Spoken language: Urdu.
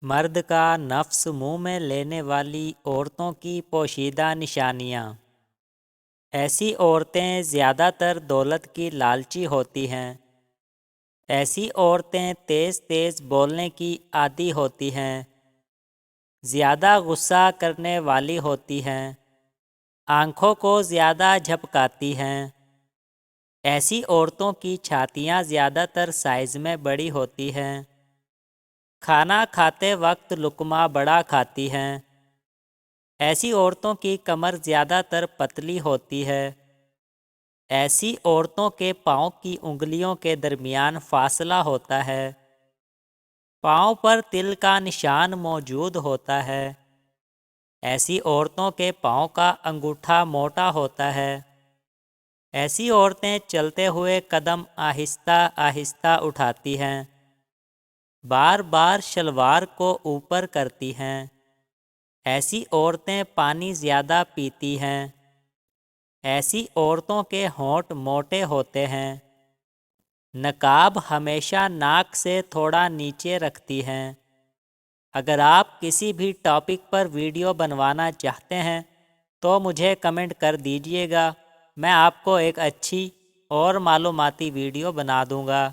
مرد کا نفس منہ میں لینے والی عورتوں کی پوشیدہ نشانیاں۔ ایسی عورتیں زیادہ تر دولت کی لالچی ہوتی ہیں۔ ایسی عورتیں تیز تیز بولنے کی عادی ہوتی ہیں، زیادہ غصہ کرنے والی ہوتی ہیں، آنکھوں کو زیادہ جھپکاتی ہیں۔ ایسی عورتوں کی چھاتیاں زیادہ تر سائز میں بڑی ہوتی ہیں۔ کھانا کھاتے وقت لقمہ بڑا کھاتی ہیں۔ ایسی عورتوں کی کمر زیادہ تر پتلی ہوتی ہے۔ ایسی عورتوں کے پاؤں کی انگلیوں کے درمیان فاصلہ ہوتا ہے۔ پاؤں پر تل کا نشان موجود ہوتا ہے۔ ایسی عورتوں کے پاؤں کا انگوٹھا موٹا ہوتا ہے۔ ایسی عورتیں چلتے ہوئے قدم آہستہ آہستہ اٹھاتی ہیں، بار بار شلوار کو اوپر کرتی ہیں۔ ایسی عورتیں پانی زیادہ پیتی ہیں۔ ایسی عورتوں کے ہونٹ موٹے ہوتے ہیں۔ نقاب ہمیشہ ناک سے تھوڑا نیچے رکھتی ہیں۔ اگر آپ کسی بھی ٹاپک پر ویڈیو بنوانا چاہتے ہیں تو مجھے کمنٹ کر دیجیے گا، میں آپ کو ایک اچھی اور معلوماتی ویڈیو بنا دوں گا۔